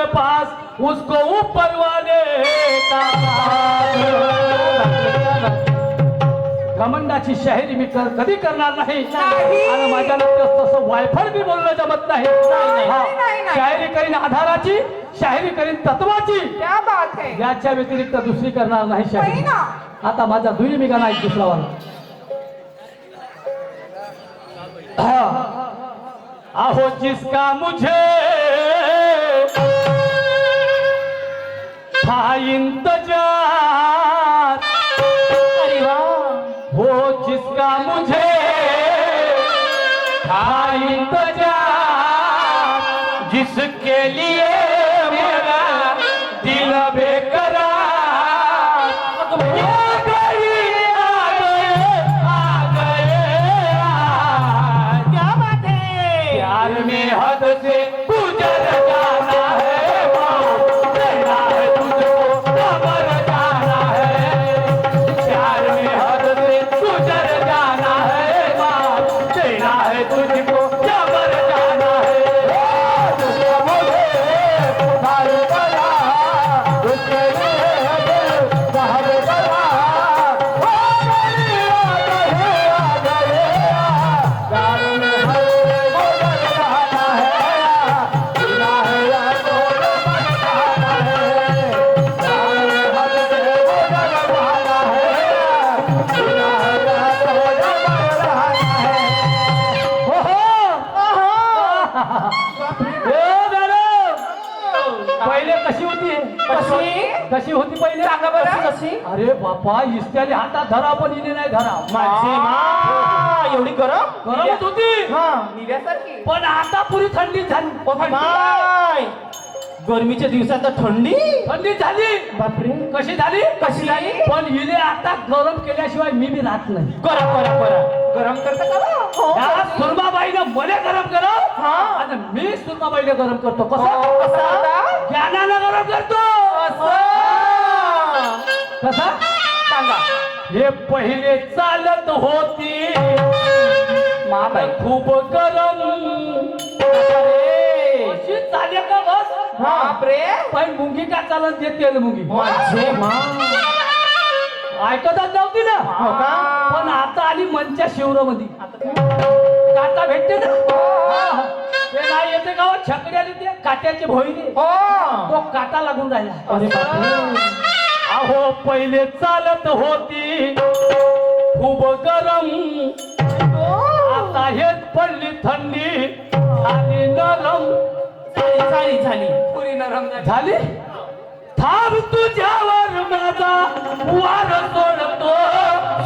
मेरे पास उसको ऊपर वाले का घमंडाची शायरी मी कधी करणार नाही आणि माझ्या तसं वायफळ बी बोलणं जमत नाही. शायरी करीन आधाराची, शायरी करीन तत्वाची, क्या बात है. याच्या व्यतिरिक्त दुसरी करणार नाही शायरी. आता माझा दुई मी गाणं दुसरा वाला. आहो जिसका मुझे था इंतजार, अरे वाह. वो जिसका मुझे था इंतजार, जिसके लिए मेरा दिल बेकरार, क्या बात है. प्यार में हद से गुजर जाना है, वो देना है तुझको खबर जाना है. प्यार में हद से गुजर जाना है, वो देना है तुझको खबर जाना है. पहिले कशी होती? कशी होती पहिले? सांगा बरं. कशी? अरे बापा, इस्त्याने हातात धरा पण इने नाही धरा. माझी मा एवढी गरम गरमच होती निघ्यासारखी. पण आता पुरी थंडी झाली. माय गरमीच्या दिवसात थंडी थंडी झाली. बापरे. कशी झाली? कशी झाली? पण हिने आता गरम केल्याशिवाय मी बी राहत नाही. करा करा करा. गरम करता का? या सुरमाबाईनं मला गरम करा आणि मी सुरमाबाईला गरम करतो. कसं? ज्ञानानं गरम करतो. कसा? सांगा. हे पहिले चालत होती महाबाई खूप गरम. अशी चाले का बस? बापरे. पण मुंगी का चालत देते मुंगी माझे मा ऐकतच नव्हती ना. हो का? पण आता आली मनच्या शिवरामध्ये काटा भेटते ना. ते नाही येते गावात छकड्याने ते काट्याचे भोईने हो. तो काटा लागून राहिला. अरे बापरे. अहो पहिले चालत होती खूप गरम, आता हेच पडली थंडी झाली नरम. झाली झाली पुरी नरम झाली. थांब तुझ्यावर माझा वार सोडतो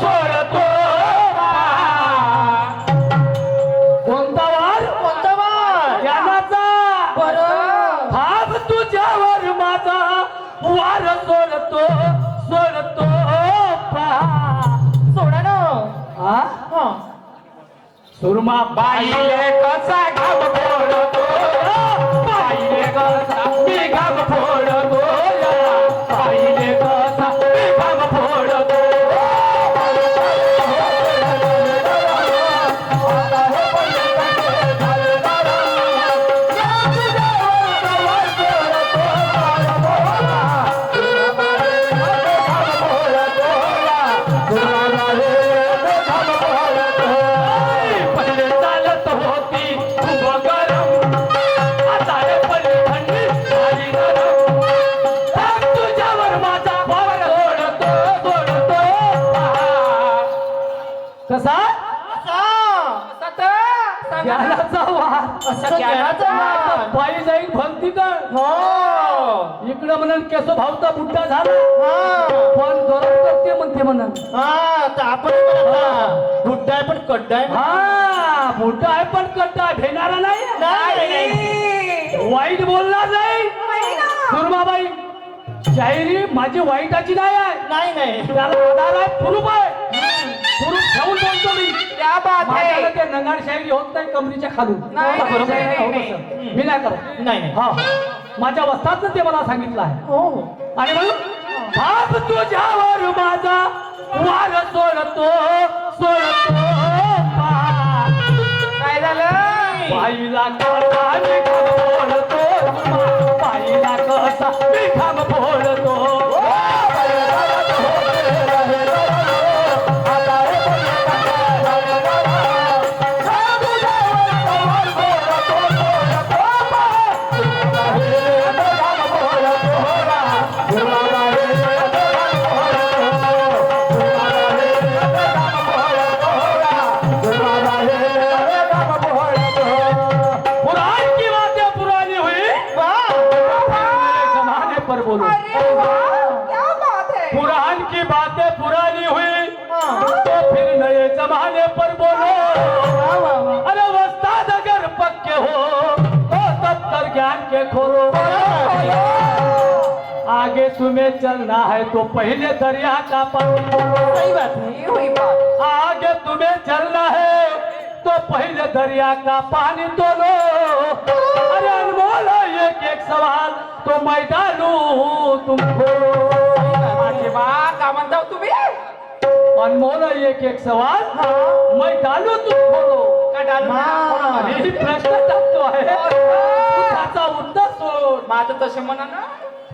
सोडतो. कोणता वार? कोणता वार? ज्ञानाचा. बरं. थांब तुझ्यावर माझा वार सोडतो सोडतो. सोडा ना. हा? सुरमा बाईले कसा घाम फोडतो, बाईले कसा मी घाम फोडतो, बाईले कसा मी घाम फोडतो. कसा? ज्ञानाचा वार. ज्ञानाचा वार. बाई जाईल भक्ती कर. इकडं म्हणून केसो भावता बुड्ढा झाला पण गरम करते म्हणते म्हणून. आपण बुड्ढा आहे पण कड्डा आहे. हा बुड्ढा आहे पण कट्टा भेणारा नाही. वाईट बोलणार नाही. सुरमाबाई शायरी माझी वाईटाची नाही आहे. नाही नाही. त्याला आधार आहे, प्रूफ आहे. प्रूफ ठेवून बोलतो मी. क्या बात माझ्याला ते नंगाड शायरी होत नाही कमरीच्या खालून. नाही, नाही, बरोबर नाही, आहे, नाही, होतं नाही. सर. मी नाही करत. नाही नाही. हा माझ्या वस्तातच ते मला सांगितलं आहे. हो. आणि म्हणून थांब तुझ्यावर माझा वार सोडतो सोडतो. काय झालं? बाईला काढा मी घाम फोडतो, बाईला पुराण की बातें पुरानी हुई तो फिर नए जमाने पर बोलो। अरे वस्ताद अगर पक्के हो तो तब तर ज्ञान के खोलो। आगे तुम्हें चलना है तो पहले दरिया का पानी बोलो। सही बात है। ये हुई बात। आगे तुम्हें चलना है तो पहले दरिया का पानी तोलो। अरे अनमोल है एक सवाल तो मैं डालूं तुमको। अजिबात का म्हणता हो तुम्ही? अनमोल है एक सवाल मैं डालू तुमको। का डालू? मा. यही प्रश्न टाकतो आहे त्याचा उत्तर सोड। माझं तसे म्हणा ना.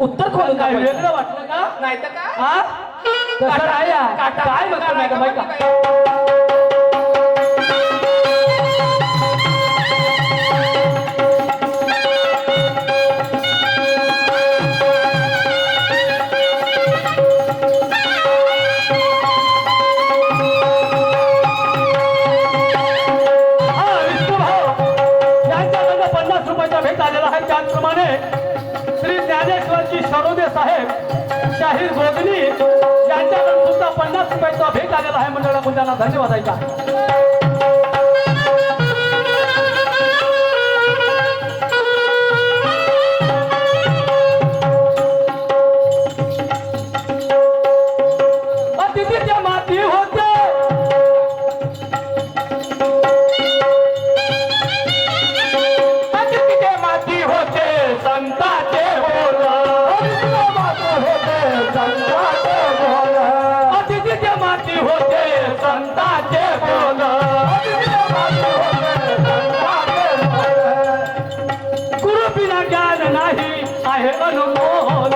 उत्तर खोलून काय दाखवायचं. वेगळं वाटलं का? नाही तर काय? हा तसं नाही हा. काय म्हणतो मॅडम बाई का? भेट आलेला आहे त्याचप्रमाणे श्री ज्ञानेश्वरजी सरोदे साहेब शाहीर गोगली यांच्याकडून सुद्धा 50 रुपयाचा भेट आलेला आहे मंडळाकडून त्यांना धन्यवाद द्यायचा। अतिथीच्या माती होते माती होते संताचे बोल। अतिथीचे माती होते संताचे बोल। गुरु बिना ज्ञान नाही आहे अनमोल।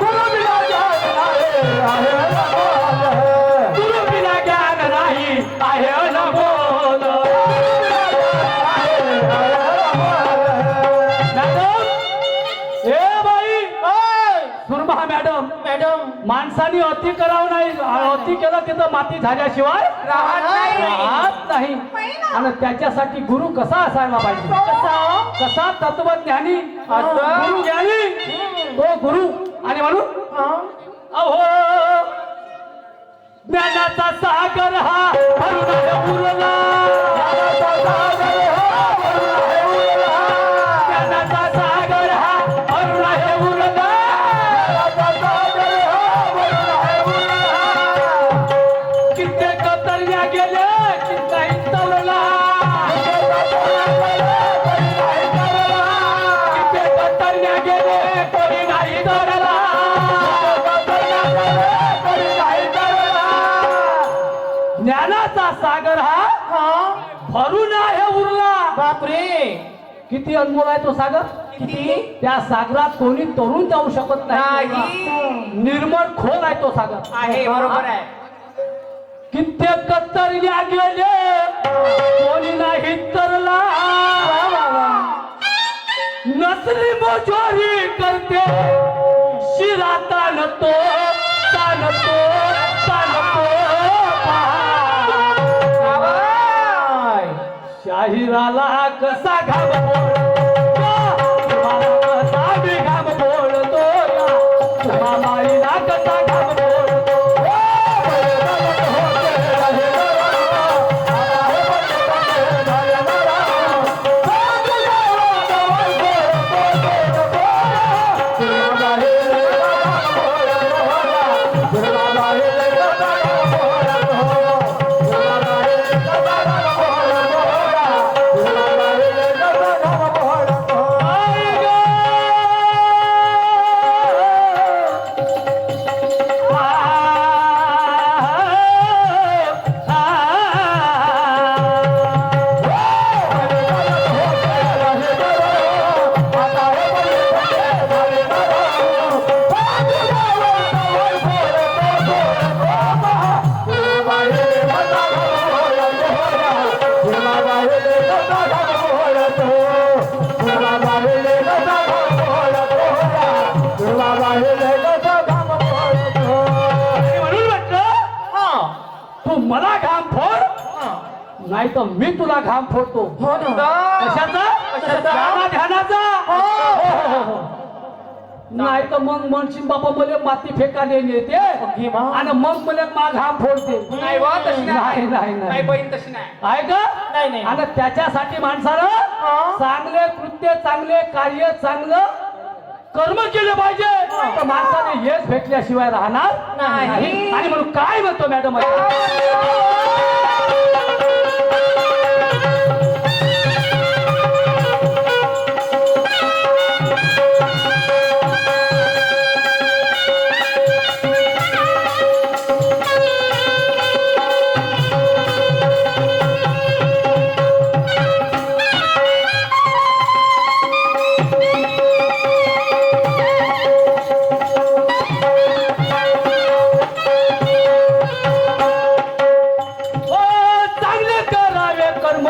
गुरु बिना ज्ञान नाही आहे अनमोल। सुरमा मॅडम माणसाने अति करावं नाही। अति केलं तिथं माती झाल्याशिवाय राहत नाही। आणि त्याच्यासाठी गुरु कसा असायला पाहिजे? कसा तत्वज्ञानी गुरु ज्ञानी तो गुरु। आणि म्हणून अहो ज्ञानाचा सागर हा भरून उरला। ज्ञानाचा सागर हा भरून उरला। कित्येक तरण्या गेले चिंताही तवरला। कित्येक तरण्या गेले कोणी नाही धरला। ज्ञानाचा सागर हा भरून आहे उरला। बापरे. किती अनमोल आहे तो सागर। किती? त्या सागरात कोणी तरुण जाऊ शकत नाही। नाही. निर्मळ खोल आहे तो सागर। आहे बरोबर आहे. कित्येक तरल्या गेले कोणी नाही तरला। नसली मोजोरी करते शिरा ताणतो ताणतो ताणतो। शाहिराला कसा घाम बोलतो कसा बी घाम बोलतो। मामाईला कसा घाम बोलतो। मला घाम फोड नाही तर मी तुला घाम फोडतो। हो ना. कशाचा? कशाचा? ध्यानाचा। नाही तर मग म्हणशील बाबा मला माती फेकायला नेते आणि मग मला माग हा फोडते. नाही वा तशी नाही, नाही, नाही नाही. बहीण तशी नाही. आहे का नाही, नाही. आणि त्याच्यासाठी माणसानं चांगले कृत्य चांगले कार्य चांगलं कर्म केले पाहिजे. तर माणसाने हेच भेटल्याशिवाय राहणार नाही. आणि म्हणून काय म्हणतो मॅडम चांगले करावे कर्म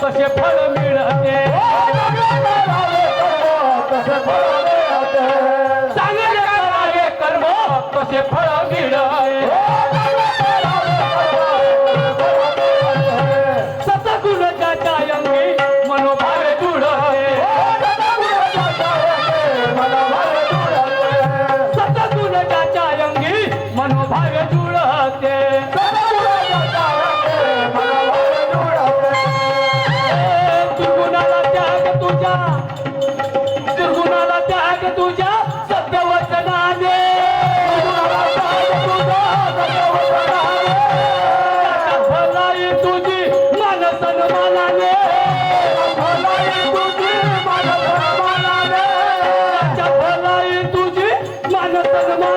कसे फळ मिळते. चांगले करावे कर्म कसे फळ मिळते. सतगुण ज्याच्या अंगी मनोभावे जुळते. सतगुण ज्याच्या अंगी मनोभावे जुळते. दुर्गुणाला त्याग तुझ्या दुर्गुणाला त्याग तुझ्या सत्यवचनाने. त्याच्या भलाई तुझी मान सन्मानाने. त्याच्या भलाई तुझी मान सन्मानाने.